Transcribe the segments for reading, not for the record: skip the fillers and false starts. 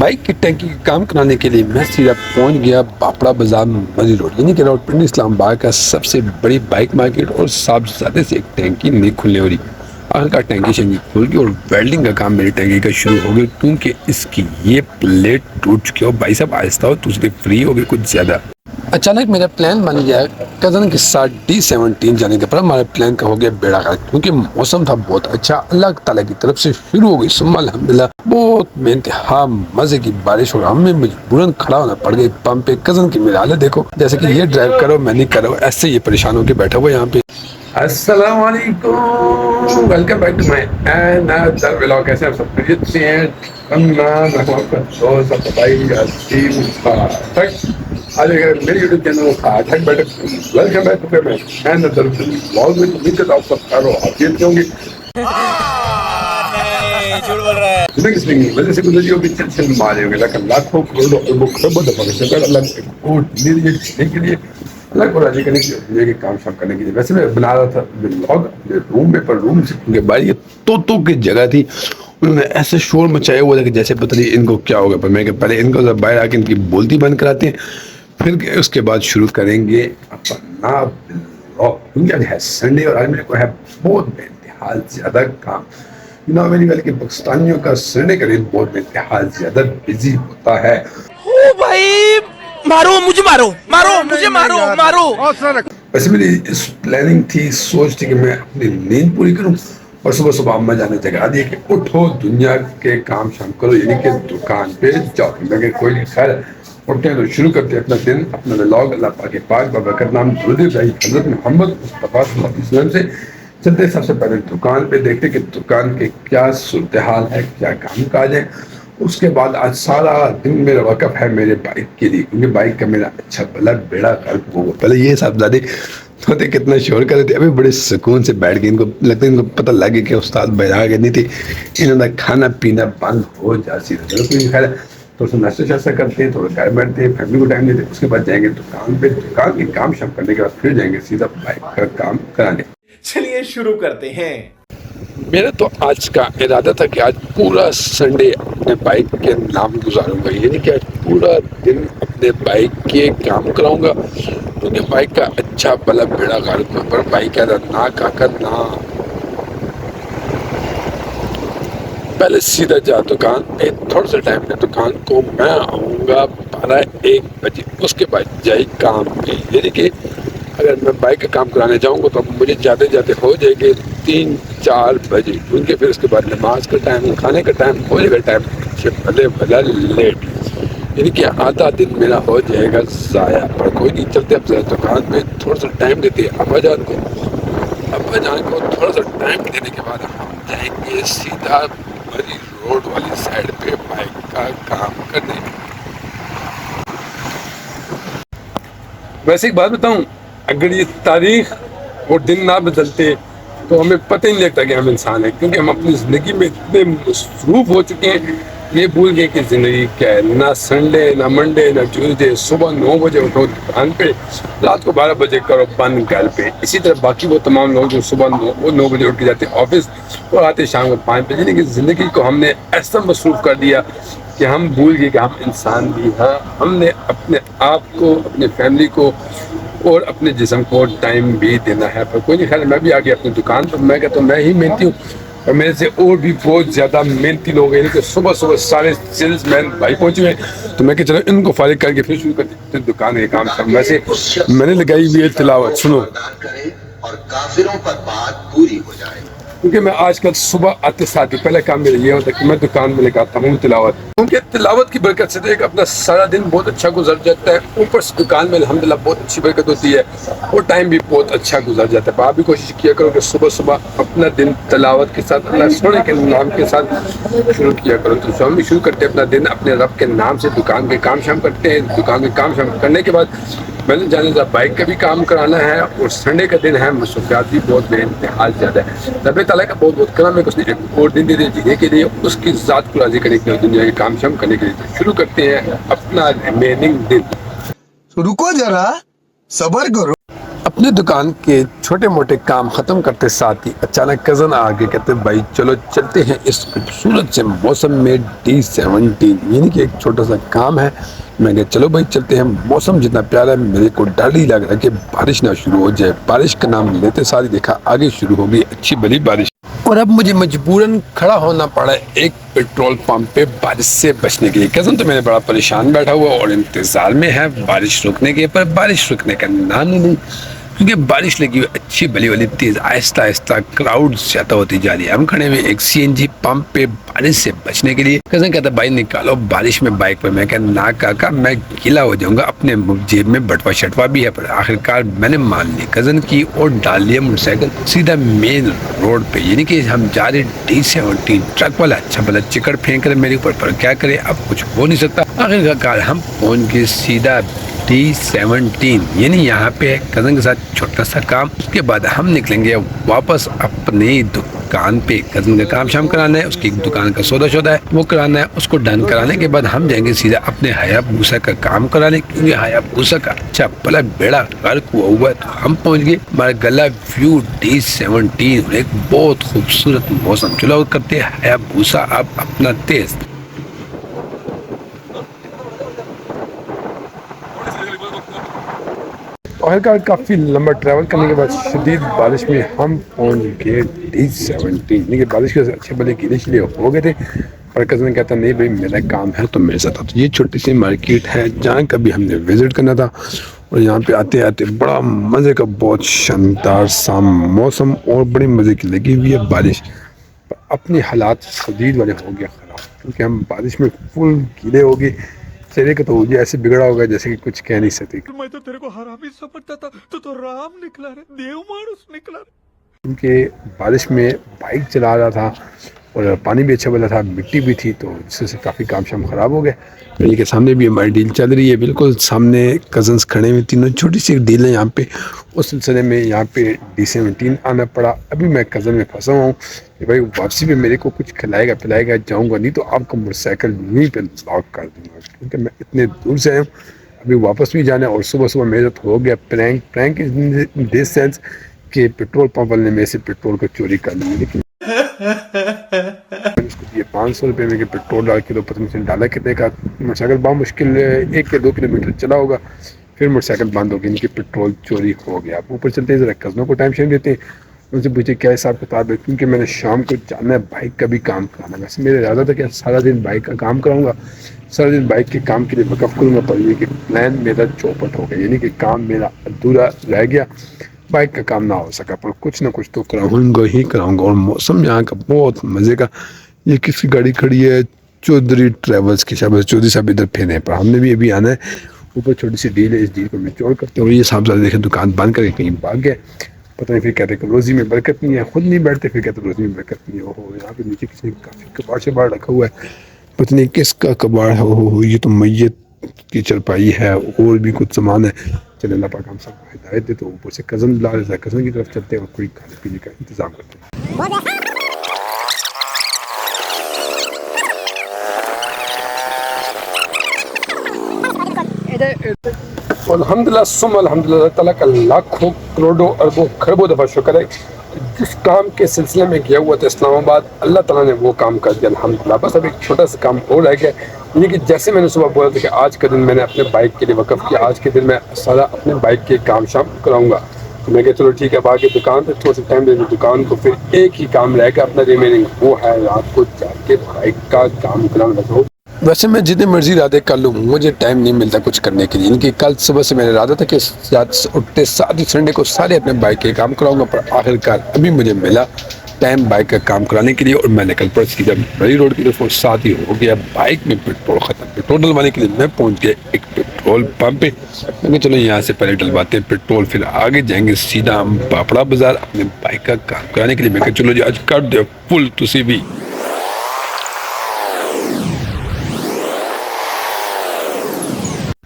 Bike की टैंकी का काम कराने के लिए मैं सीधा पहुंच गया बापड़ा बाजार मरी रोड यानी कि रावलपिंडी इस्लामाबाद का सबसे बड़ी बाइक मार्केट और साहबजादे से एक टैंकी नहीं खुलने हो रही। आखिरकार टैंकी शैंकी खुल गई और वेल्डिंग का काम मेरी टैंकी का शुरू हो गया क्योंकि इसकी ये प्लेट टूट चुकी हो। भाई साहब आहिस्ता हो, दूसरी फ्री हो गई कुछ ज़्यादा। अचानक मेरा प्लान बन गया कज़न के साथ D17 जाने के, पर हमारे प्लान का हो गया बेड़ा गर्क क्योंकि मौसम था बहुत अच्छा, अल्लाह ताला की तरफ से शुरू हो गई सुम्मा अल्हम्दुलिल्लाह बहुत बेइंतहा मजे की बारिश और हमें मजबूरन खड़ा होना पड़ गई पंप पे। कज़न की मेरी हालत देखो, जैसे कि ये ड्राइव करो मैं नहीं करो, ऐसे ये परेशान होकर बैठा हुआ यहाँ पे। अस्सलाम वालेकुम, welcome back to my another vlog. कैसे आप सब खैरियत से हैं? मैं हूं आपका दोस्त भाई असीम खाटक। आज मेरे YouTube channel Khatak Baithak welcome back to my another vlog में उम्मीद करता हूं सब करो हाफियत होंगे। झूठ बोल रहा है। वजह से गुजरी होगी चल मारे होंगे लेकिन लाखों करोड़ों अरबों खरबों दफा के शुक्र अल्लाह के कोट निर्णय के लिए अल्लाह को राजी करने के लिए काम शाम करने के लिए। वैसे मैं बना रहा था व्लॉग अपने रूम में, पर रूम से उनके बाहर ये तोतों की जगह थी, उन्होंने ऐसे शोर मचाया हुआ था कि जैसे पता नहीं इनको क्या होगा। पर मैं पहले इनको बाहर आके इनकी बोलती बंद कराते हैं, फिर उसके बाद शुरू करेंगे अपना व्लॉग क्योंकि आज है संडे और आज मेरे को है बहुत बेइंतहा ज़्यादा काम। मेरी वाले के पाकिस्तानियों का संडे का दिन बहुत बेइंतहा ज़्यादा बिजी होता है। ओ भाई मारो मुझे, मारो। वैसे मेरी इस प्लानिंग थी, सोच थी कि मैं अपनी नींद पूरी करूं और सुबह सुबह अम्मा जाने जगा दी कि उठो दुनिया के काम शाम करो, यानी कि दुकान पे जाओ। मैं कोई नहीं, खैर उठते हैं तो शुरू करते हैं अपना दिन, अपना व्लॉग। अल्लाह पाक के पाक बाबा का नाम दुरूद भाई हजरत मोहम्मद मुस्तफा सल्लल्लाहु अलैहि वसल्लम से चलते। सबसे पहले दुकान पे देखते कि दुकान के क्या सूरत हाल है, क्या काम काज है। उसके बाद आज सारा दिन मेरा वक़्फ़ है मेरे बाइक के लिए क्योंकि बाइक का मेरा अच्छा भला बेड़ा गर्क होगा। पहले ये साहबजादे तोते कितना शोर कर रहे थे, अभी बड़े सुकून से बैठ गए। इनको लगता है इनको पता लगे कि उस्ताद बैराग नहीं थी, इन्होंने खाना पीना बंद हो जाती है। चलो कोई खैर, थोड़ा सा नाश्ता शास्ता करते हैं, थोड़ा घर बैठते हैं, फैमिली को टाइम देते हैं। उसके बाद जाएंगे दुकान पे, दुकान के काम शाम करने के बाद फिर जाएंगे सीधा बाइक का काम कराने। चलिए शुरू करते हैं। मेरा तो आज का इरादा था कि आज पूरा संडे अपने बाइक के नाम गुजारूंगा, यानी कि आज पूरा दिन अपने बाइक के काम कराऊंगा क्योंकि बाइक का अच्छा भला बेड़ा गर्क में। पर बाइक क्या था ना काका ना, पहले सीधा जा दुकान पे, थोड़ा सा टाइम पे दुकान को मैं आऊँगा 12-1 बजे। उसके बाद जाए काम पे, यानी कि अगर मैं बाइक का काम कराने जाऊँगा तो मुझे जाते जाते हो जाएंगे 3-4 बजे क्योंकि फिर उसके बाद नमाज का टाइम, खाने का टाइम हो जाएगा, टाइम भले भला लेट, यानी कि आधा दिन मेरा हो जाएगा ज़ाया। पर कोई नहीं, चलते अब दुकान में थोड़ा सा टाइम देते हैं अब्बा जान को थोड़ा सा टाइम देने के बाद हम जाएंगे सीधा मरी रोड वाली साइड पे बाइक का काम करने। वैसे एक बात बताऊं, अगर ये तारीख और दिन ना बदलते तो हमें पता ही नहीं लगता कि हम इंसान हैं क्योंकि हम अपनी ज़िंदगी में इतने मसरूफ हो चुके हैं, ये भूल गए कि ज़िंदगी क्या है। ना संडे, ना मंडे, ना ट्यूसडे। सुबह 9 बजे उठो दुकान पे, रात को 12 बजे करो बंद घर पे। इसी तरह बाकी वो तमाम लोग जो सुबह 9 बजे उठ के जाते हैं ऑफिस और आते शाम को 5 बजे। यानी कि ज़िंदगी को हमने ऐसा मसरूफ कर दिया कि हम भूल गए कि हम इंसान भी हैं। हमने अपने आप को, अपने फैमिली को और अपने जिस्म को टाइम भी देना है। पर कोई नहीं, खैर मैं भी आ गया अपनी दुकान पर। मैं कहता हूँ मैं ही मेहनती हूँ और मेरे से और भी बहुत ज़्यादा मेहनती लोग हैं, कि सुबह सुबह सारे सेल्समैन भाई पहुँचे हुए हैं। तो मैं कि चलो इनको फारिग करके फिर शुरू करते दुकान के काम कर। वैसे मैंने लगाई हुई है तिलावत, सुनो और काफिरों पर बात पूरी हो जाए क्योंकि मैं आजकल सुबह आते साथ ही पहले काम मेरा ये होता है कि मैं दुकान में लगाता हूँ तिलावत, क्योंकि तिलावत की बरकत से एक अपना सारा दिन बहुत अच्छा गुजर जाता है। ऊपर से दुकान में अल्हम्दुलिल्लाह बहुत अच्छी बरकत होती है और टाइम भी बहुत अच्छा गुजर जाता है। आप भी कोशिश किया करो कि सुबह सुबह अपना दिन तिलावत के साथ, अल्लाह सोने के नाम के साथ शुरू किया करो। तो हम भी शुरू करते हैं अपना दिन अपने रब के नाम से, दुकान के काम शाम करते हैं। दुकान के काम शाम करने के बाद मैंने जाने का बाइक का भी काम कराना है और संडे का दिन है, मसरूफियात भी बहुत बेइंतहा ज़्यादा है। रब ताला का बहुत बहुत करम है, उसने एक और दिन दे दिया जीने के लिए, उसकी ज़ात को राज़ी करने के लिए, दुनिया के काम शाम करने के लिए। तो शुरू करते हैं अपना रिमेनिंग दिन। रुको जरा, सब्र करो। अपने दुकान के छोटे मोटे काम ख़त्म करते साथ ही अचानक कज़न आगे कहते भाई चलो चलते हैं इस खूबसूरत से मौसम में D17, यानी कि एक छोटा सा काम है। मैं कहा चलो भाई चलते हैं। मौसम जितना प्यारा है मेरे को डर ही लग रहा है कि बारिश ना शुरू हो जाए। बारिश का नाम लेते साथ ही देखा आगे शुरू हो गई अच्छी भली बारिश, और अब मुझे मजबूरन खड़ा होना पड़ा एक पेट्रोल पंप पे बारिश से बचने के लिए। कज़न तो मेरे बड़ा परेशान बैठा हुआ और इंतज़ार में है बारिश रुकने के, पर बारिश रुकने का नाम ही नहीं, क्योंकि बारिश लगी हुई अच्छी भली वाली तेज़ आहिस्ता आहिस्ता क्राउड ज़्यादा होती जा रही है। हम खड़े हुए एक CNG पंप पे बारिश से बचने के लिए। कज़न कहता भाई निकालो बारिश में बाइक पे। मैं कहता ना काका मैं गीला हो जाऊंगा, अपने जेब में बटवा शटवा भी है। पर आखिरकार मैंने मान ली कज़न की और डाल लिया मोटरसाइकिल सीधा मेन रोड पे, यानी कि हम जा रहे D17। ट्रक वाला अच्छा भला चिकड़ फेंक रहे मेरे ऊपर, पर क्या करे अब कुछ हो नहीं सकता। आखिरकार हम पहुंच गए सीधा D17, यानी यहाँ पे कज़न के साथ छोटा सा काम। उसके बाद हम निकलेंगे वापस अपनी दुकान पे। कज़न का काम शाम कराना है, उसकी दुकान का सौदा है वो कराना है। उसको डन कराने के बाद हम जाएंगे सीधा अपने हायाबूसा का काम कराने, क्योंकि हायाबूसा का अच्छा भला बेड़ा गर्क हुआ है। तो हम पहुँच गए हमारा गला व्यू D17 और एक बहुत खूबसूरत मौसम। चलो करते हैं हायाबूसा अब अपना तेज। आखिरकार काफ़ी लंबा ट्रैवल करने के बाद शदीद बारिश में हम पहुंच गए D17। लेकिन बारिश के अच्छे भले गीले शिले हो गए थे, पर कज़न कहता नहीं भाई मेरा काम है तो मेरे साथ आता। तो ये छोटी सी मार्केट है जहाँ कभी हमने विज़िट करना था, और यहाँ पे आते आते बड़ा मज़े का बहुत शानदार सा मौसम और बड़ी मज़े की लगी हुई है बारिश। अपने हालात शदीद वाले हो गया ख़राब, क्योंकि हम बारिश में फुल गीले हो गए। चेहरे का तो मुझे ऐसे बिगड़ा होगा जैसे कि कुछ कह नहीं सकते। मैं तो तेरे को हरामी समझता था, तो राम निकला रे, देव मानुस निकला रे। क्योंकि बारिश में बाइक चला रहा था और पानी भी अच्छा वाला था, मिट्टी भी थी, तो जिससे काफ़ी काम शाम ख़राब हो गए। तो के सामने भी हमारी डील चल रही है, बिल्कुल सामने कज़न्स खड़े हुए, तीनों छोटी सी एक डील है यहाँ पे। उस सिलसिले में यहाँ पे D17 आना पड़ा। अभी मैं कज़न में फंसा हुआ हूँ कि भाई वापसी में मेरे को कुछ खिलाएगा पिलाएगा, जाऊँगा नहीं तो आपका मोटरसाइकिल यहीं पर लॉक कर दूँगा, क्योंकि मैं इतने दूर से आया हूँ। अभी वापस भी जाना है, और सुबह सुबह मेरे साथ हो गया प्रैंक इन दिस सेंस कि पेट्रोल पंप वाले ने मेरे से पेट्रोल को चोरी कर लिया। लेकिन उसको दिए 500 रुपये में कि पेट्रोल डाल के दो। पता नहीं डाला कितने का। मोटरसाइकिल बहुत मुश्किल 1 या 2 किलोमीटर चला होगा, फिर मोटरसाइकिल बंद हो गई, इनकी पेट्रोल चोरी हो गया। आप ऊपर चलते हैं, ज़रा कज़नों को टाइम शेम देते हैं, उनसे पूछे क्या हिसाब किताब है, क्योंकि मैंने शाम को जाना है बाइक का भी काम कराना। वैसे मेरा इरादा था कि सारा दिन बाइक का काम कराऊंगा, सारा दिन बाइक के काम के लिए वक़्फ़ करूँगा, पर ये कि प्लान मेरा चौपट हो गया, यानी कि काम मेरा अधूरा रह गया, बाइक का काम ना हो सका। पर कुछ ना कुछ तो कराऊंगा ही कराऊंगा। और मौसम यहाँ का बहुत मज़े का। ये किसकी गाड़ी खड़ी है? चौधरी ट्रैवल्स की। शायद चौधरी साहब इधर फेने पर हमने भी अभी आना है। ऊपर छोटी सी डील है, इस डील को मेच्योर करते हैं। और ये साहब ज़्यादा देखे दुकान बंद करके कहीं भाग गए, पता नहीं। फिर कहते कि रोज़ी में बरकत नहीं है, खुद नहीं बैठते, फिर कहते रोज़ी में बरकत नहीं है। ओहो, यहाँ पे नीचे किसी काफ़ी कबाड़ शबाड़ रखा हुआ है, पता नहीं किसका कबाड़ है। ओहो, ये तो मैयत की चरपाई है, और भी कुछ सामान है। चले अल्लाह पाक हम सबको हिदायत दे। तो ऊपर से कज़न बुला रहे थे, कज़न की तरफ चलते हैं और कोई खाने पीने का इंतज़ाम करते हैं। अल्हम्दुलिल्लाह सुम अल्हम्दुलिल्लाह, ताला का लाखों करोड़ों अरबों खरबों दफ़ा शुक्र है। जिस काम के सिलसिले में गया हुआ था इस्लामाबाद, अल्लाह ताला ने वो काम कर दिया अल्हम्दुलिल्लाह। बस अब एक छोटा सा काम और रह गया, यानी कि जैसे मैंने सुबह बोला था कि आज का दिन मैंने अपने बाइक के लिए वक़्फ़ किया, आज के दिन मैं सारा अपने बाइक के काम शाम कराऊंगा। तो मैं कहा चलो ठीक है, अब आगे दुकान पर थोड़ा सा टाइम दे दूँ दुकान को। फिर एक ही काम रहेगा अपना रिमेनिंग, वो है रात को जाके बाइक का काम कराना लगा। वैसे मैं जितने मर्जी इरादे कर लूँ, मुझे टाइम नहीं मिलता कुछ करने के लिए। इनकी कल सुबह से मेरा इरादा था कि उठते साथ ही संडे को सारे अपने बाइक के काम कराऊंगा, पर आखिरकार अभी मुझे मिला टाइम बाइक का काम कराने के लिए। और मैं निकल पड़ा सीधा बड़ी रोड की तरफ, और साथ ही हो गया बाइक में पेट्रोल ख़त्म। पेट्रोल डलवाने के लिए मैं पहुँच गया एक पेट्रोल पंप पे। मैंने चलो यहाँ से पहले डलवाते हैं पेट्रोल, फिर आगे जाएंगे सीधा हम बापड़ा बाज़ार अपने बाइक का काम कराने के लिए। मैं चलो जी आज कर दो फुल तुसी भी।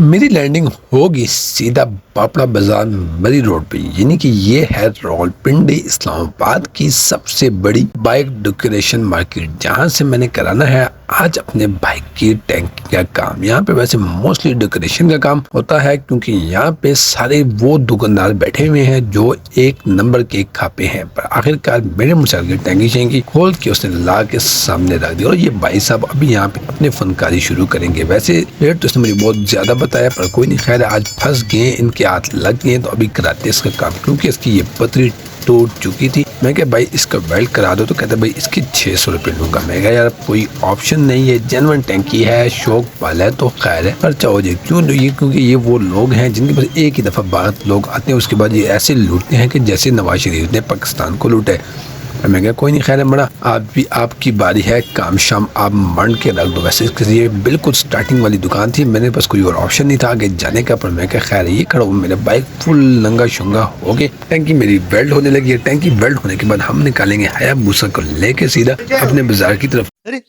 मेरी लैंडिंग होगी सीधा बापड़ा बाजार मरी रोड पे, यानी कि ये है रावलपिंडी इस्लामाबाद की सबसे बड़ी बाइक डेकोरेशन मार्केट, जहाँ से मैंने कराना है आज अपने बाइक की टैंकी का काम। यहाँ पे वैसे मोस्टली डेकोरेशन का काम होता है, क्योंकि यहाँ पे सारे वो दुकानदार बैठे हुए हैं जो एक नंबर के खापे हैं। पर आखिरकार मेरे मुसाल की टैंकी शेंकी खोल के उसने ला के सामने रख दिया और ये भाई साहब अभी यहाँ पे अपने फनकारी शुरू करेंगे। वैसे रेट तो इसने मुझे बहुत ज्यादा बताया, पर कोई नहीं, खैर आज फंस गए, इनके हाथ लग गए तो अभी कराते इसका काम, क्योंकि इसकी ये पतरी टूट चुकी थी। मैं क्या भाई इसका वेल्ड करा दो, तो कहता भाई इसके 600 रुपये लूंगा। मैं क्या यार कोई ऑप्शन नहीं है, जेन्युइन टैंकी है, शौक वाला है तो खैर है, खर्चा हो जाए क्यों नहीं, क्योंकि ये वो लोग हैं जिनके पास एक ही दफ़ा बात लोग आते हैं, उसके बाद ये ऐसे लूटते हैं कि जैसे नवाज शरीफ ने पाकिस्तान को लूटा है। मैं क्या कोई नहीं, खैर है बड़ा, आप भी आपकी बारी है, काम शाम आप मंड के रख दो। वैसे ये बिल्कुल स्टार्टिंग वाली दुकान थी, मेरे पास कोई और ऑप्शन नहीं था आगे जाने का, पर मैं क्या खैर ये खड़ा हूँ, मेरे बाइक फुल नंगा शुंगा हो गए, टैंकी मेरी वेल्ड होने लगी है। टैंकी वेल्ड होने के बाद हम निकालेंगे हायाबुसा को लेके सीधा अपने बाजार की तरफ। अरे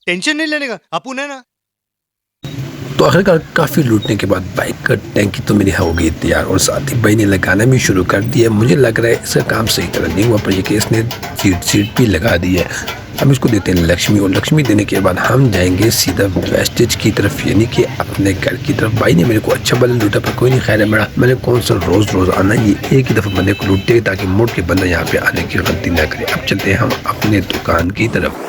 टेंशन नहीं लेने का, अपुन है ना। तो आखिरकार काफ़ी लूटने के बाद बाइक का टैंकी तो मेरी हो गई तैयार और साथ ही भाई ने लगाना भी शुरू कर दिया। मुझे लग रहा है इसका काम सही तरह नहीं हुआ, पर ये कि इसने सीट भी लगा दी है। हम इसको देते हैं लक्ष्मी, और लक्ष्मी देने के बाद हम जाएंगे सीधा वेस्टेज की तरफ, यानी कि अपने घर की तरफ। भाई ने मेरे को अच्छा बल लूटा, पर कोई नहीं, खैर है बड़ा, मैंने कौन सा रोज़ रोज़ आना, ये एक ही दफ़ा बंदे को लूटे ताकि मुड़ के बंदा यहाँ पे आने की गलती ना करे। अब चलते हैं हम अपने दुकान की तरफ।